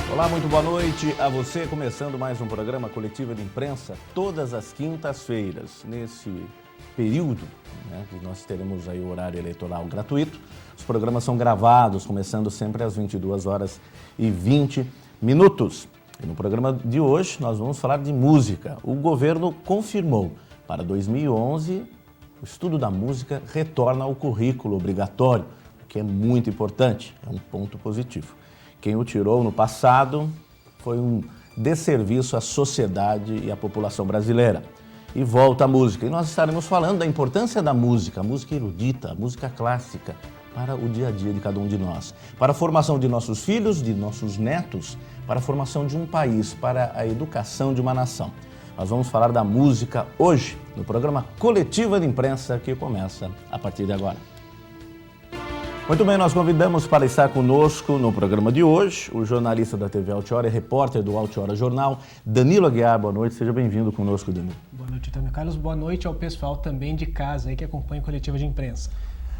Olá, muito boa noite a você. Começando mais um programa Coletiva de Imprensa, todas as quintas-feiras. Nesse período, que nós teremos aí o horário eleitoral gratuito, os programas são gravados, começando sempre às 22h20. E no programa de hoje, nós vamos falar de música. O governo confirmou, para 2011, o estudo da música retorna ao currículo obrigatório, o que é muito importante, é um ponto positivo. Quem o tirou no passado foi um desserviço à sociedade e à população brasileira. E volta a música. E nós estaremos falando da importância da música, a música erudita, a música clássica, para o dia a dia de cada um de nós. Para a formação de nossos filhos, de nossos netos, para a formação de um país, para a educação de uma nação. Nós vamos falar da música hoje, no programa Coletiva de Imprensa, que começa a partir de agora. Muito bem, nós convidamos para estar conosco no programa de hoje o jornalista da TV Altiora e repórter do Altiora Jornal, Danilo Aguiar. Boa noite, seja bem-vindo conosco, Danilo. Boa noite, Antônio Carlos. Boa noite ao pessoal também de casa aí que acompanha a Coletiva de Imprensa.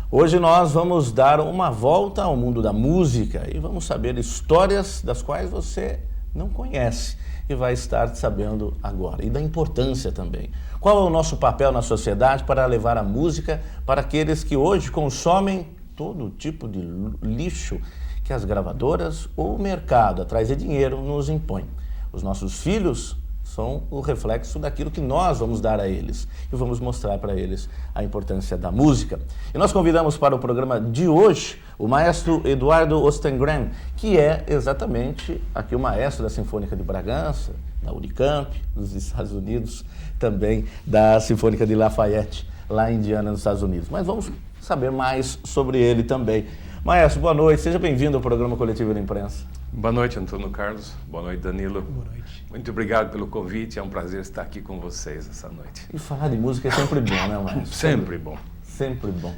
Hoje nós vamos dar uma volta ao mundo da música e vamos saber histórias das quais você não conhece e vai estar sabendo agora. E da importância também. Qual é o nosso papel na sociedade para levar a música para aqueles que hoje consomem todo tipo de lixo que as gravadoras ou o mercado, atrás de dinheiro, nos impõe. Os nossos filhos são o reflexo daquilo que nós vamos dar a eles e vamos mostrar para eles a importância da música. E nós convidamos para o programa de hoje o maestro Eduardo Ostengren, que é exatamente aqui o maestro da Sinfônica de Bragança, da Unicamp, dos Estados Unidos, também da Sinfônica de Lafayette, lá em Indiana, nos Estados Unidos. Mas vamos saber mais sobre ele também. Maestro, boa noite, seja bem-vindo ao programa Coletivo da Imprensa. Boa noite, Antônio Carlos. Boa noite, Danilo. Boa noite. Muito obrigado pelo convite, é um prazer estar aqui com vocês essa noite. E falar de música é sempre bom, né, maestro? Sempre bom. Sempre bom.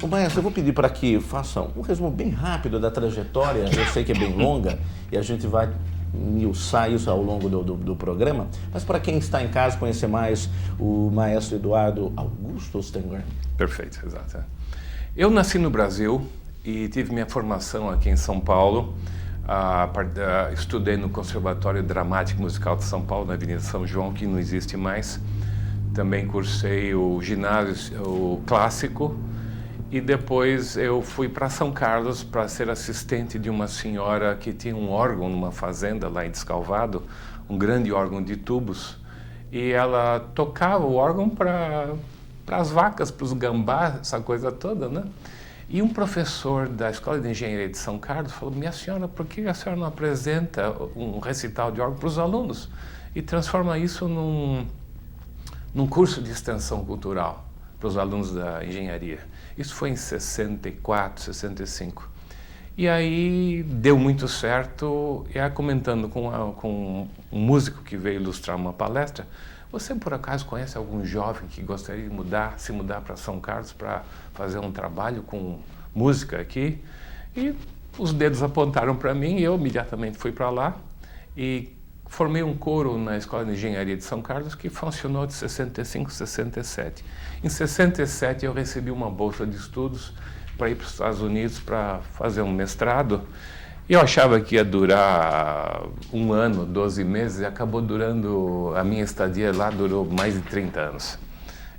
Maestro, eu vou pedir para que façam um resumo bem rápido da trajetória, eu sei que é bem longa, e a gente vai esmiuçar isso ao longo do programa, mas para quem está em casa conhecer mais o maestro Eduardo Augusto Ostengren. Perfeito, exato. Eu nasci no Brasil e tive minha formação aqui em São Paulo. Estudei no Conservatório Dramático Musical de São Paulo, na Avenida São João, que não existe mais. Também cursei o ginásio clássico e depois eu fui para São Carlos para ser assistente de uma senhora que tinha um órgão numa fazenda lá em Descalvado, um grande órgão de tubos, e ela tocava o órgão para as vacas, para os gambás, essa coisa toda, né? E um professor da Escola de Engenharia de São Carlos falou: minha senhora, por que a senhora não apresenta um recital de órgão para os alunos e transforma isso num curso de extensão cultural para os alunos da engenharia? Isso foi em 64, 65. E aí deu muito certo, e aí comentando com um músico que veio ilustrar uma palestra: você por acaso conhece algum jovem que gostaria de se mudar para São Carlos para fazer um trabalho com música aqui? E os dedos apontaram para mim e eu imediatamente fui para lá e formei um coro na Escola de Engenharia de São Carlos que funcionou de 65 a 67. Em 67 eu recebi uma bolsa de estudos para ir para os Estados Unidos para fazer um mestrado. Eu achava que ia durar 1 ano, 12 meses, e acabou durando, a minha estadia lá durou mais de 30 anos.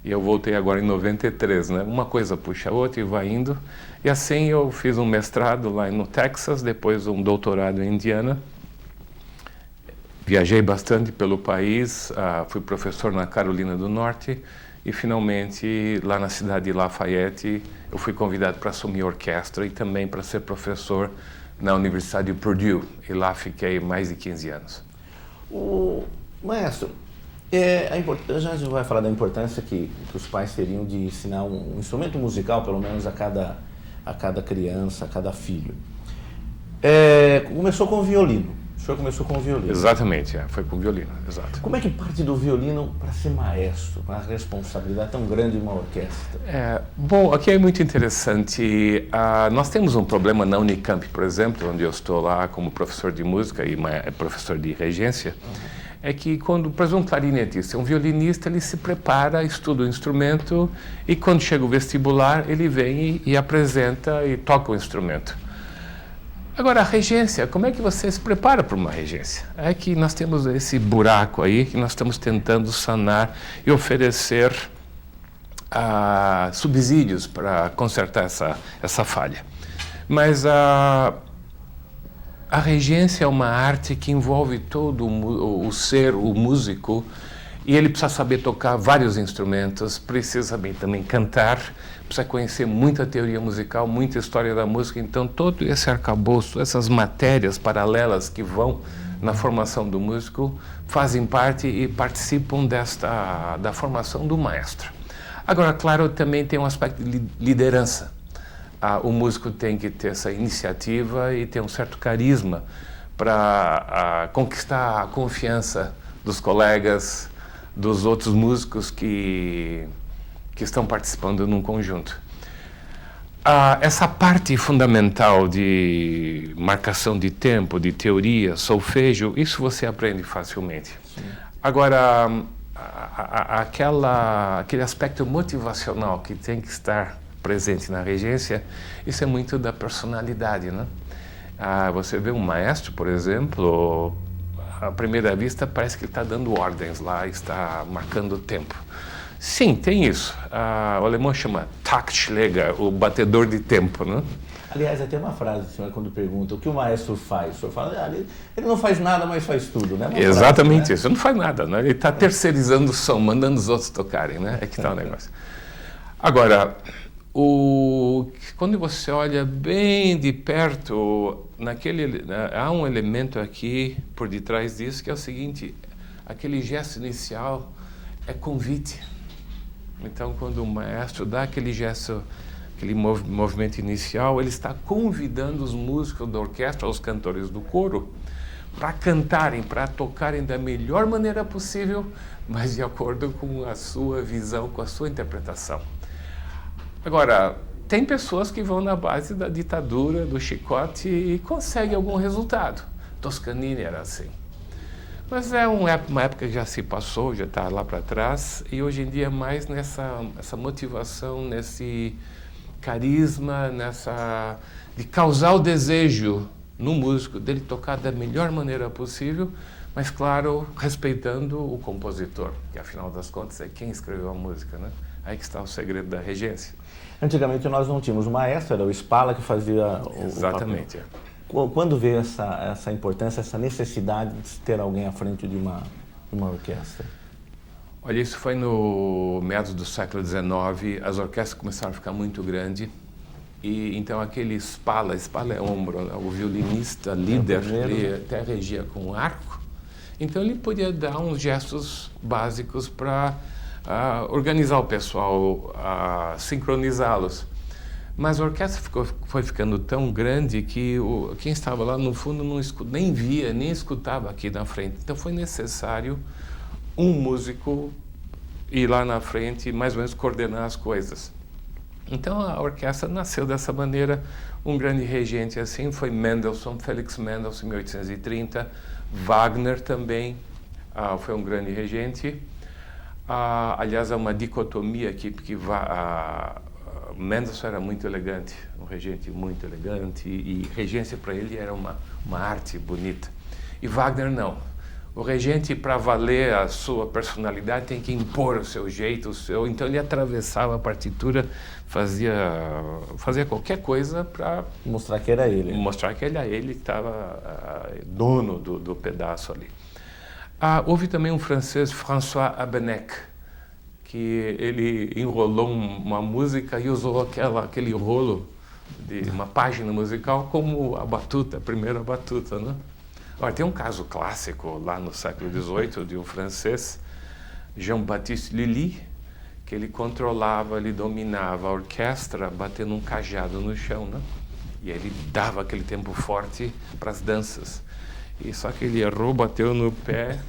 E eu voltei agora em 93, né? Uma coisa puxa a outra e vai indo. E assim eu fiz um mestrado lá no Texas, depois um doutorado em Indiana. Viajei bastante pelo país, fui professor na Carolina do Norte e finalmente lá na cidade de Lafayette eu fui convidado para assumir a orquestra e também para ser professor na Universidade de Purdue, e lá fiquei mais de 15 anos. Maestro, a gente vai falar da importância que os pais teriam de ensinar um instrumento musical, pelo menos a cada criança, a cada filho. Começou com o violino. O senhor começou com o violino. Exatamente, foi com o violino, exato. Como é que parte do violino para ser maestro, com a responsabilidade tão grande de uma orquestra? Bom, aqui é muito interessante. Nós temos um problema na Unicamp, por exemplo, onde eu estou lá como professor de música e professor de regência. É que quando, por exemplo, um clarinetista, um violinista, ele se prepara, estuda o instrumento e quando chega o vestibular, ele vem e apresenta e toca o instrumento. Agora, a regência, como é que você se prepara para uma regência? É que nós temos esse buraco aí que nós estamos tentando sanar e oferecer subsídios para consertar essa falha. Mas a regência é uma arte que envolve todo o ser, o músico, e ele precisa saber tocar vários instrumentos, precisa também cantar, precisa conhecer muita teoria musical, muita história da música. Então, todo esse arcabouço, essas matérias paralelas que vão na formação do músico, fazem parte e participam da formação do maestro. Agora, claro, também tem um aspecto de liderança. O músico tem que ter essa iniciativa e ter um certo carisma para conquistar a confiança dos colegas, dos outros músicos que estão participando num conjunto. Essa parte fundamental de marcação de tempo, de teoria, solfejo, isso você aprende facilmente. Sim. Agora, aquele aspecto motivacional que tem que estar presente na regência, isso é muito da personalidade, né? Você vê um maestro, por exemplo, à primeira vista parece que ele está dando ordens lá, está marcando o tempo. Sim, tem isso. O alemão chama Taktschläger, o batedor de tempo, né? Aliás, até uma frase, senhor, quando pergunta o que o maestro faz, o senhor fala, ele não faz nada, mas faz tudo, né? Exatamente frase, né? Isso, não faz nada, né? Ele está terceirizando o som, mandando os outros tocarem, né? É que está o negócio. Agora, quando você olha bem de perto, há um elemento aqui por detrás disso que é o seguinte: aquele gesto inicial é convite. Então, quando o maestro dá aquele gesto, aquele movimento inicial, ele está convidando os músicos da orquestra, os cantores do coro, para cantarem, para tocarem da melhor maneira possível, mas de acordo com a sua visão, com a sua interpretação. Agora, tem pessoas que vão na base da ditadura, do chicote e conseguem algum resultado. Toscanini era assim. Mas é uma época que já se passou, já está lá para trás, e hoje em dia é mais essa motivação, nesse carisma, de causar o desejo no músico dele tocar da melhor maneira possível, mas, claro, respeitando o compositor, que afinal das contas é quem escreveu a música, né? Aí que está o segredo da regência. Antigamente nós não tínhamos o maestro, era o Spala que fazia Exatamente. o papel. Quando veio essa importância, essa necessidade de ter alguém à frente de uma orquestra? Olha, isso foi no meados do século XIX, as orquestras começaram a ficar muito grandes, e então aquele Spala é ombro, né? O violinista líder, ele até regia com um arco, então ele podia dar uns gestos básicos para organizar o pessoal, sincronizá-los. Mas a orquestra foi ficando tão grande que quem estava lá no fundo nem via, nem escutava aqui na frente. Então foi necessário um músico ir lá na frente e mais ou menos coordenar as coisas. Então a orquestra nasceu dessa maneira. Um grande regente assim foi Mendelssohn, Felix Mendelssohn, em 1830. Wagner também foi um grande regente. Aliás, há uma dicotomia aqui, porque Mendelssohn era muito elegante, um regente muito elegante, e regência para ele era uma arte bonita. E Wagner não. O regente, para valer a sua personalidade, tem que impor o seu jeito, então ele atravessava a partitura, fazia qualquer coisa para mostrar que era ele. Mostrar que era ele que estava dono do pedaço ali. Houve também um francês, François Habeneck, que ele enrolou uma música e usou aquele rolo de uma página musical como a batuta, a primeira batuta, né? Agora, tem um caso clássico lá no século XVIII de um francês, Jean-Baptiste Lully, que ele controlava, ele dominava a orquestra batendo um cajado no chão, né? E aí ele dava aquele tempo forte para as danças. E só que ele errou, bateu no pé,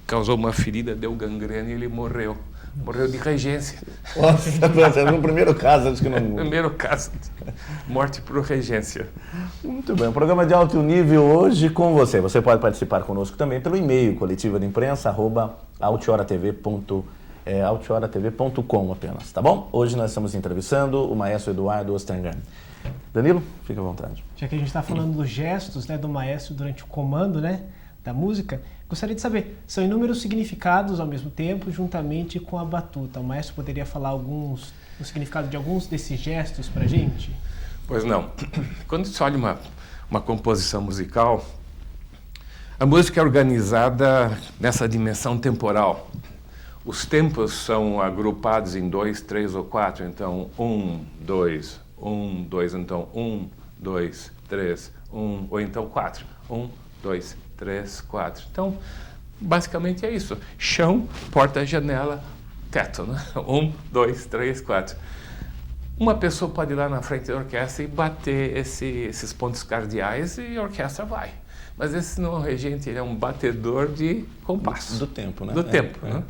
causou uma ferida, deu gangrena e ele morreu. Morreu de regência. Nossa, no primeiro caso, acho que não... Primeiro caso, morte por regência. Muito bem, um programa de alto nível hoje com você. Você pode participar conosco também pelo e-mail coletivadoimprensa@altioratv.com é altioratv.com apenas, tá bom? Hoje nós estamos entrevistando o maestro Eduardo Osterngren. Danilo, fica à vontade. Já que a gente está falando dos gestos, né, do maestro durante o comando, né, da música, gostaria de saber, são inúmeros significados ao mesmo tempo, juntamente com a batuta. O maestro poderia falar o significado de alguns desses gestos para a gente? Pois não. Quando se olha uma composição musical, a música é organizada nessa dimensão temporal. Os tempos são agrupados em 2, 3 ou 4. Então, 1, 2, 1, 2. Então, 1, 2, 3, 1. Ou então 4. 1, 2, 3, 4. Então, basicamente é isso. Chão, porta, janela, teto. Né? 1, 2, 3, 4. Uma pessoa pode ir lá na frente da orquestra e bater esses pontos cardeais e a orquestra vai. Mas esse não é um regente, ele é um batedor de compasso. Do tempo, né? Do tempo, né?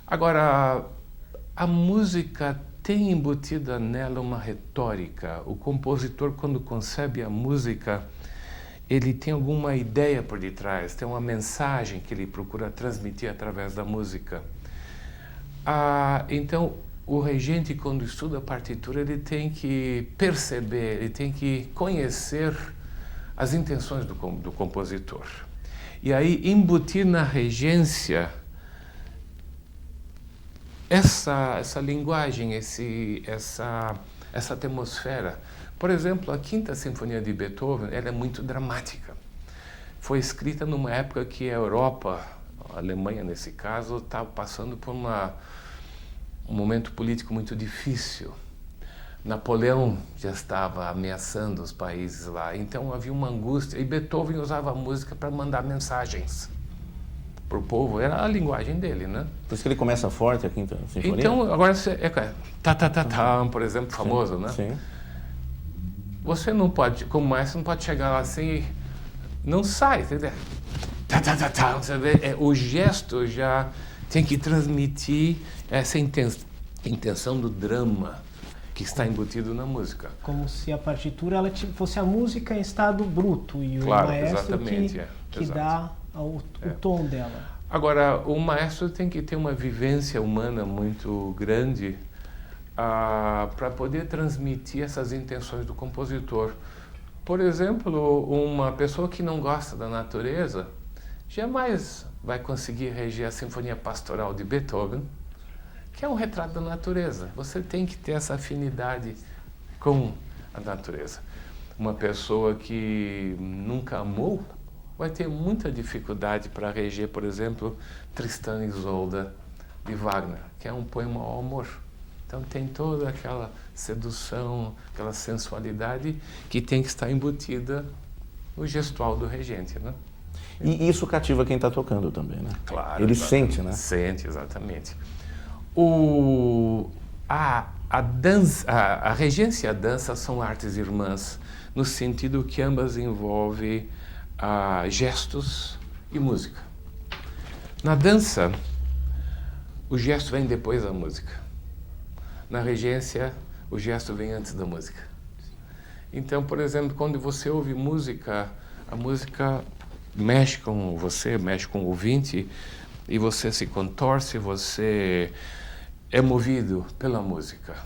Agora, a música tem embutida nela uma retórica. O compositor, quando concebe a música, ele tem alguma ideia por detrás, tem uma mensagem que ele procura transmitir através da música. Então, o regente, quando estuda a partitura, ele tem que perceber, ele tem que conhecer as intenções do compositor. E aí, embutir na regência essa linguagem, essa atmosfera. Por exemplo, a Quinta Sinfonia de Beethoven, ela é muito dramática. Foi escrita numa época que a Europa, a Alemanha nesse caso, estava passando por um momento político muito difícil. Napoleão já estava ameaçando os países lá, então havia uma angústia, e Beethoven usava a música para mandar mensagens para o povo, era a linguagem dele, né? Por isso que ele começa forte a Quinta Sinfonia? Então, agora, por exemplo, famoso, sim, né? Sim. Você não pode, como maestro, não pode chegar lá assim e não sai, entendeu? Você vê, o gesto já tem que transmitir essa intenção do drama que está embutido na música. Como se a partitura fosse a música em estado bruto e claro, o maestro que exato. dá o tom dela. Agora, o maestro tem que ter uma vivência humana muito grande para poder transmitir essas intenções do compositor. Por exemplo, uma pessoa que não gosta da natureza jamais vai conseguir reger a Sinfonia Pastoral de Beethoven, que é um retrato da natureza. Você tem que ter essa afinidade com a natureza. Uma pessoa que nunca amou vai ter muita dificuldade para reger, por exemplo, Tristan e Isolda de Wagner, que é um poema ao amor. Então tem toda aquela sedução, aquela sensualidade que tem que estar embutida no gestual do regente, né? E isso cativa quem está tocando também, né? Claro. Ele sente, né? Sente, exatamente. A dança, a regência e a dança são artes irmãs, no sentido que ambas envolvem gestos e música. Na dança, o gesto vem depois da música. Na regência, o gesto vem antes da música. Então, por exemplo, quando você ouve música, a música mexe com você, mexe com o ouvinte, e você se contorce, você é movido pela música.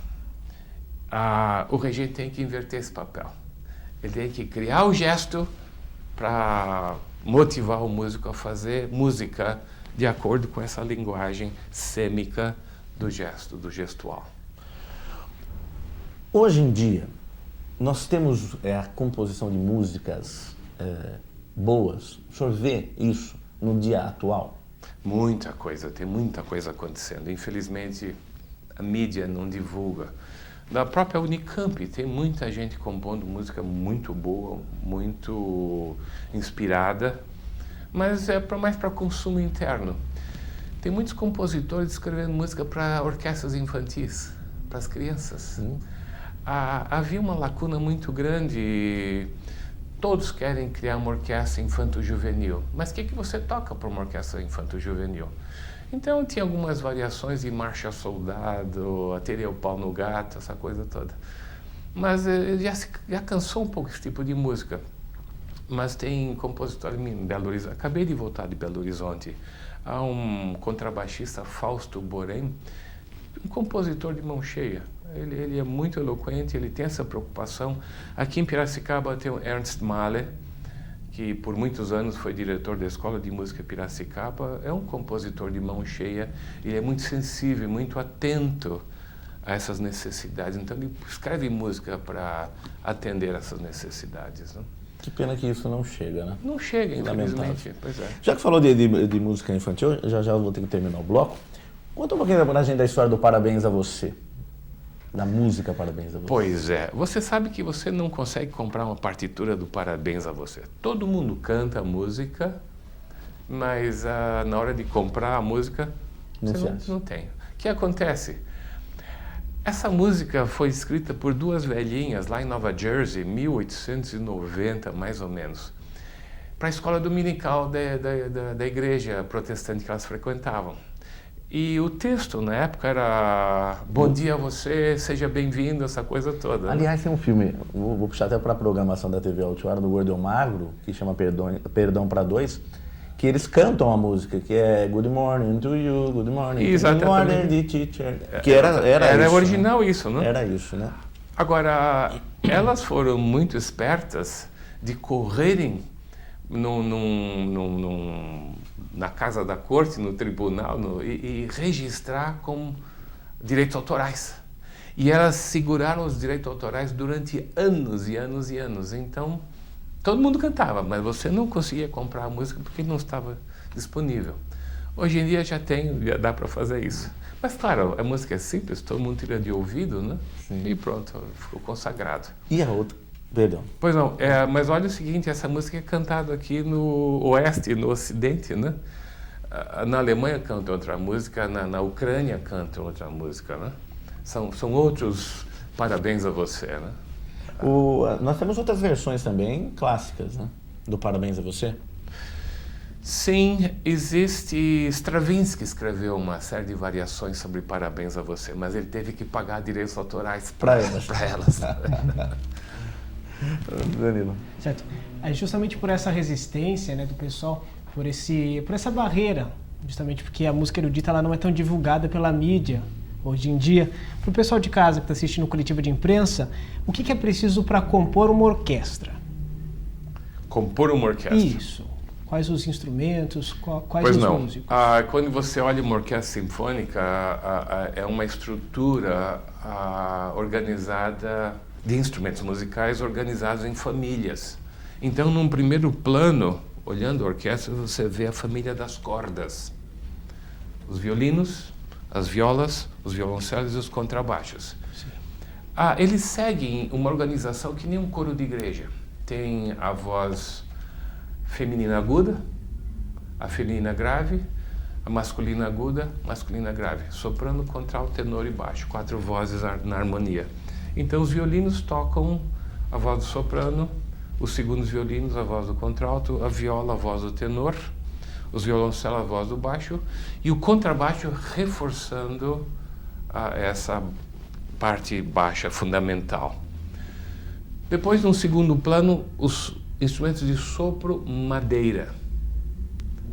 O regente tem que inverter esse papel. Ele tem que criar o gesto para motivar o músico a fazer música de acordo com essa linguagem sêmica do gesto, do gestual. Hoje em dia, nós temos a composição de músicas boas. O senhor vê isso no dia atual? Muita coisa, tem muita coisa acontecendo. Infelizmente, a mídia não divulga. Da própria Unicamp, tem muita gente compondo música muito boa, muito inspirada, mas é mais para consumo interno. Tem muitos compositores escrevendo música para orquestras infantis, para as crianças. Havia uma lacuna muito grande. Todos querem criar uma orquestra infanto-juvenil, mas o que você toca para uma orquestra infanto-juvenil? Então tinha algumas variações de Marcha Soldado, Aterei o Pau no Gato, essa coisa toda. Mas já cansou um pouco esse tipo de música. mas tem compositor em Belo Horizonte. Acabei de voltar de Belo Horizonte. Há um contrabaixista, Fausto Borém, um compositor de mão cheia. Ele é muito eloquente, ele tem essa preocupação. Aqui em Piracicaba tem o Ernst Mahler, que por muitos anos foi diretor da Escola de Música Piracicaba. É um compositor de mão cheia, ele é muito sensível, muito atento a essas necessidades. Então ele escreve música para atender essas necessidades, né? Que pena que isso não chega, né? Não chega, infelizmente. Lamentável. Pois é. Já que falou de música infantil, já vou ter que terminar o bloco. Conta um pouquinho pra gente da história do Parabéns a Você. Da música Parabéns a Você. Pois é. Você sabe que você não consegue comprar uma partitura do Parabéns a Você. Todo mundo canta a música, mas na hora de comprar a música, você não tem. O que acontece? Essa música foi escrita por duas velhinhas lá em Nova Jersey, 1890, mais ou menos, para a escola dominical da igreja protestante que elas frequentavam. E o texto, na época, era Bom dia a você, seja bem-vindo, essa coisa toda. Aliás, tem um filme, vou puxar até para a programação da TV Altuara, do Gordo e o Magro, que chama Perdão para Dois, que eles cantam a música, que é Good Morning to You, Good Morning Exatamente. to You, Good Morning, Teacher. Que era isso, original, né? isso, né? Era isso, né? Agora, elas foram muito espertas de correrem na casa da corte, no tribunal, e registrar como direitos autorais. E elas seguraram os direitos autorais durante anos e anos e anos. Então, todo mundo cantava, mas você não conseguia comprar a música porque não estava disponível. Hoje em dia já dá para fazer isso. Mas claro, a música é simples, todo mundo tira de ouvido, né? Sim. E pronto, ficou consagrado. E a outra? Perdão. Pois não, mas olha o seguinte, essa música é cantada aqui no Oeste, no Ocidente, né? Na Alemanha cantam outra música, na Ucrânia cantam outra música, né? São outros Parabéns a Você, né? Nós temos outras versões também clássicas, né? Do Parabéns a Você. Sim, existe. Stravinsky escreveu uma série de variações sobre Parabéns a Você, mas ele teve que pagar direitos autorais para elas. Danilo. Certo. Justamente por essa resistência, né, do pessoal, por essa barreira, justamente porque a música erudita ela não é tão divulgada pela mídia hoje em dia. Para o pessoal de casa que está assistindo coletiva de imprensa, o que é preciso para compor uma orquestra? Compor uma orquestra? Isso. Quais os instrumentos, quais os músicos? Quando você olha uma orquestra sinfônica, é uma estrutura organizada de instrumentos musicais organizados em famílias. Então, num primeiro plano, olhando a orquestra, você vê a família das cordas. Os violinos, as violas, os violoncelos e os contrabaixos. Eles seguem uma organização que nem um coro de igreja. Tem a voz feminina aguda, a feminina grave, a masculina aguda, masculina grave, soprano, contralto, tenor e baixo, 4 vozes na harmonia. Então os violinos tocam a voz do soprano, os segundos violinos a voz do contralto, a viola a voz do tenor, os violoncelos a voz do baixo e o contrabaixo reforçando essa parte baixa fundamental. Depois, num segundo plano, os instrumentos de sopro madeira.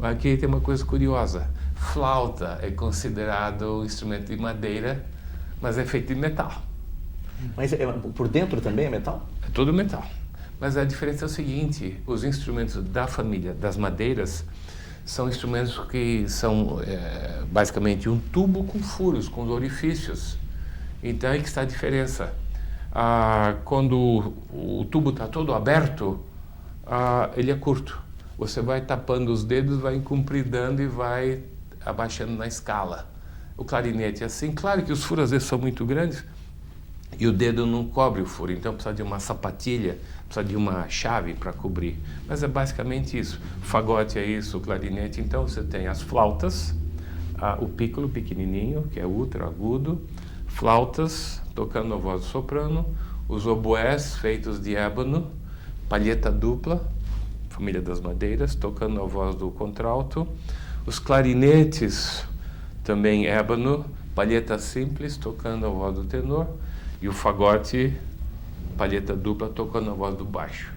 Aqui tem uma coisa curiosa. Flauta é considerado um instrumento de madeira, mas é feito de metal. Mas por dentro também é metal? É tudo metal. Mas a diferença é o seguinte, os instrumentos da família das madeiras são instrumentos que são basicamente um tubo com furos, com orifícios. Então aí que está a diferença. Quando o tubo está todo aberto, ele é curto. Você vai tapando os dedos, vai encompridando e vai abaixando na escala. O clarinete é assim. Claro que os furos às vezes são muito grandes e o dedo não cobre o furo, então precisa de uma sapatilha, precisa de uma chave para cobrir. Mas é basicamente isso. O fagote é isso, o clarinete. Então você tem as flautas, o pícolo pequenininho, que é ultra agudo, flautas tocando a voz do soprano, os oboés feitos de ébano, palheta dupla, família das madeiras, tocando a voz do contralto, os clarinetes também ébano, palheta simples, tocando a voz do tenor, e o fagote, palheta dupla, tocando a voz do baixo.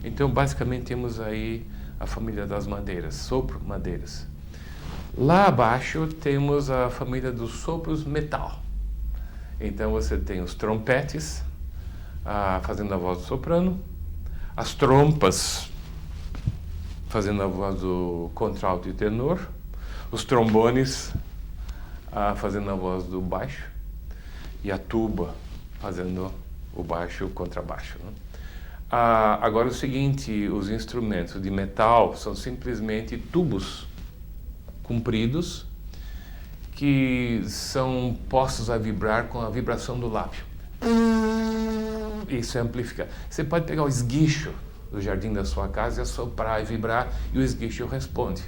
Então, basicamente, temos aí a família das madeiras, sopro, madeiras. Lá abaixo temos a família dos sopros metal. Então, você tem os trompetes, fazendo a voz do soprano, as trompas, fazendo a voz do contralto e tenor, os trombones, fazendo a voz do baixo, e a tuba, fazendo o baixo e o contrabaixo, né? Agora o seguinte, os instrumentos de metal são simplesmente tubos compridos que são postos a vibrar com a vibração do lábio. Isso é amplificar. Você pode pegar o esguicho do jardim da sua casa e assoprar e vibrar e o esguicho responde.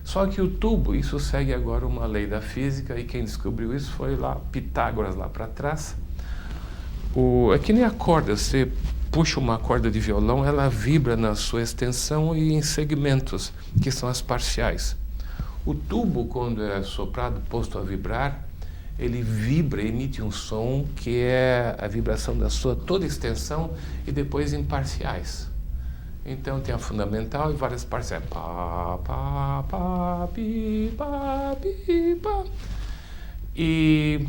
Só que o tubo, isso segue agora uma lei da física e quem descobriu isso foi lá Pitágoras lá para trás. É que nem a corda, você puxa uma corda de violão, ela vibra na sua extensão e em segmentos, que são as parciais. O tubo, quando é soprado, posto a vibrar, ele vibra, emite um som que é a vibração da sua toda extensão e depois em parciais. Então tem a fundamental e várias parciais. Pá, pá, pá, pi, pá, pi, pá. E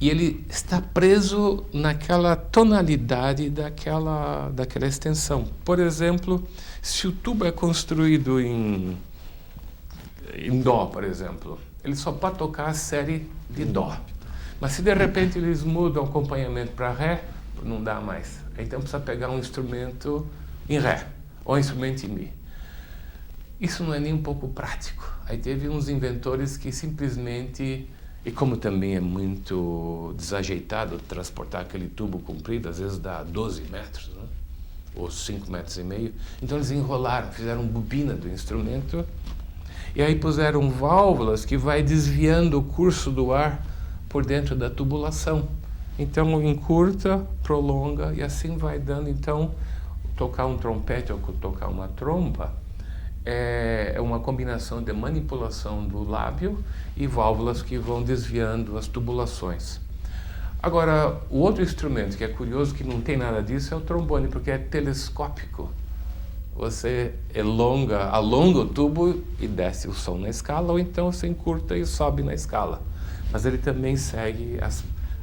ele está preso naquela tonalidade daquela extensão. Por exemplo, se o tubo é construído em Dó, por exemplo, ele só pode tocar a série de Dó. Mas se de repente eles mudam o acompanhamento para Ré, não dá mais. Então precisa pegar um instrumento em Ré, ou um instrumento em Mi. Isso não é nem um pouco prático. Aí teve uns inventores que simplesmente... E como também é muito desajeitado transportar aquele tubo comprido, às vezes dá 12 metros, né? Ou 5,5 metros. Então eles enrolaram, fizeram bobina do instrumento e aí puseram válvulas que vai desviando o curso do ar por dentro da tubulação. Então encurta, prolonga e assim vai dando. Então tocar um trompete ou tocar uma trompa é uma combinação de manipulação do lábio e válvulas que vão desviando as tubulações. Agora, o outro instrumento que é curioso, que não tem nada disso, é o trombone, porque é telescópico. Você alonga o tubo e desce o som na escala, ou então você encurta e sobe na escala. Mas ele também segue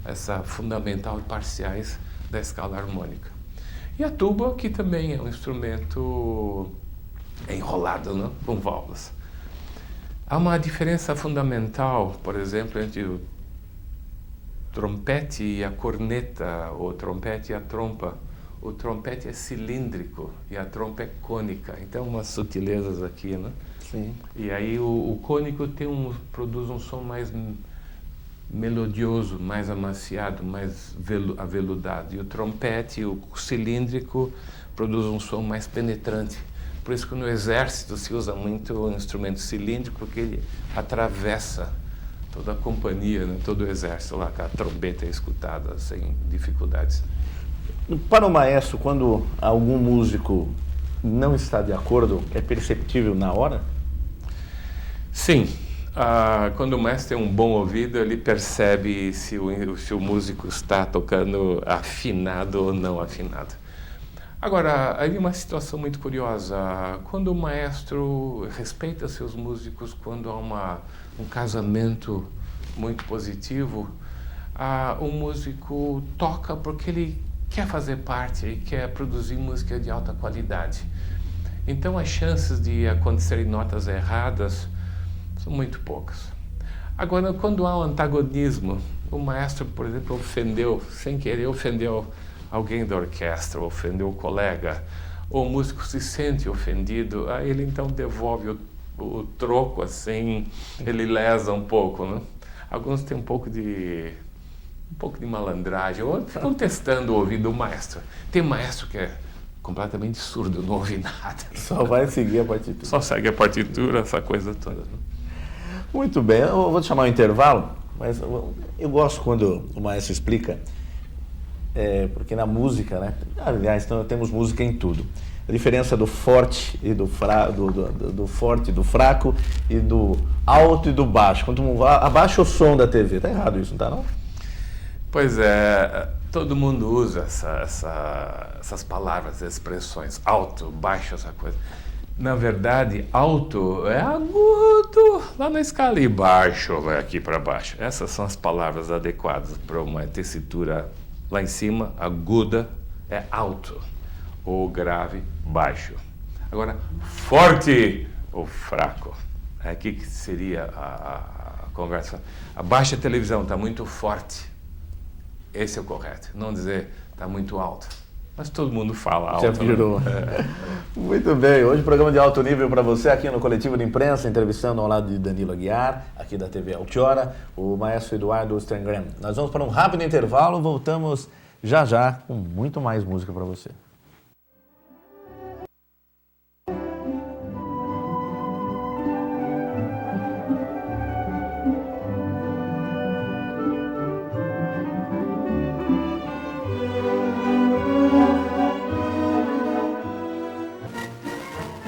essa fundamental e parciais da escala harmônica. E a tuba, que também é um instrumento enrolado, né, com válvulas. Há uma diferença fundamental, por exemplo, entre o trompete e a corneta, ou trompete e a trompa. O trompete é cilíndrico e a trompa é cônica. Então, umas sutilezas aqui, né? Sim. E aí o cônico produz um som mais melodioso, mais amaciado, mais aveludado. E o trompete, o cilíndrico, produz um som mais penetrante. Por isso que no exército se usa muito o instrumento cilíndrico, porque ele atravessa toda a companhia, né? Todo o exército lá, com a trombeta é escutada sem dificuldades. Para o maestro, quando algum músico não está de acordo, é perceptível na hora? Sim. Quando o maestro tem um bom ouvido, ele percebe se o músico está tocando afinado ou não afinado. Agora, aí uma situação muito curiosa. Quando o maestro respeita seus músicos, quando há um casamento muito positivo, o músico toca porque ele quer fazer parte, ele quer produzir música de alta qualidade. Então as chances de acontecerem notas erradas são muito poucas. Agora, quando há um antagonismo, o maestro, por exemplo, sem querer ofendeu alguém da orquestra, ofendeu o colega, ou o músico se sente ofendido, aí ele então devolve o troco assim, ele lesa um pouco, né? Alguns têm um pouco de malandragem, ou ficam testando o ouvido do maestro. Tem maestro que é completamente surdo, não ouve nada. Só vai seguir a partitura. Só segue a partitura, essa coisa toda, né? Muito bem, eu vou te chamar um intervalo, mas eu gosto quando o maestro explica. Porque na música, né? Aliás, então, temos música em tudo. A diferença do forte e do forte e do fraco e do alto e do baixo. Quando abaixa o som da TV, tá errado isso, não tá não? Pois é, todo mundo usa essas palavras, expressões, alto, baixo, essa coisa. Na verdade, alto é agudo lá na escala e baixo vai aqui para baixo. Essas são as palavras adequadas para uma tessitura lá em cima, aguda é alto, ou grave, baixo. Agora, forte ou fraco. Aqui que seria a conversa. A baixa televisão está muito forte. Esse é o correto. Não dizer está muito alto. Mas todo mundo fala alto. Já virou. Muito bem. Hoje programa de alto nível para você aqui no Coletivo de Imprensa, entrevistando ao lado de Danilo Aguiar, aqui da TV Altiora, o maestro Eduardo Stengren. Nós vamos para um rápido intervalo, voltamos já já com muito mais música para você.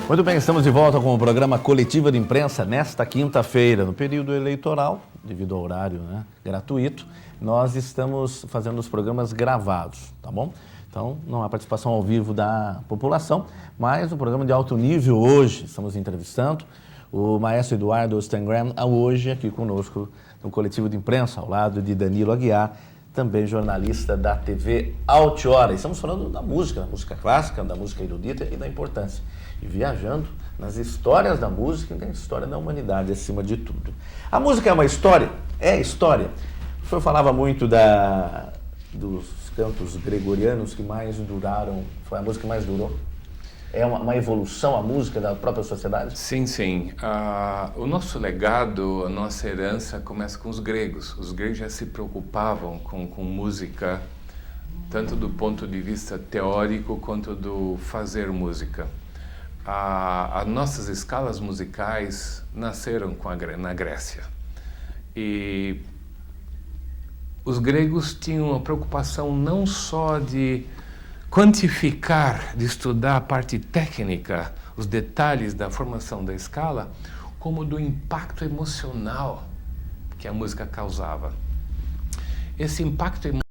Muito bem, estamos de volta com o programa Coletiva de Imprensa nesta quinta-feira, no período eleitoral, devido ao horário, né, gratuito. Nós estamos fazendo os programas gravados, tá bom? Então, não há participação ao vivo da população, mas o programa de alto nível hoje, estamos entrevistando o maestro Eduardo Stengren, hoje aqui conosco no Coletivo de Imprensa, ao lado de Danilo Aguiar, também jornalista da TV Altiora. Estamos falando da música clássica, da música erudita e da importância. E viajando nas histórias da música e na história da humanidade, acima de tudo. A música é uma história? É história. O senhor falava muito dos cantos gregorianos que mais duraram, foi a música que mais durou. É uma evolução a música da própria sociedade? Sim, sim. O nosso legado, a nossa herança começa com os gregos. Os gregos já se preocupavam com música, tanto do ponto de vista teórico quanto do fazer música. As nossas escalas musicais nasceram na Grécia. E os gregos tinham uma preocupação não só de quantificar, de estudar a parte técnica, os detalhes da formação da escala, como do impacto emocional que a música causava. Esse impacto emocional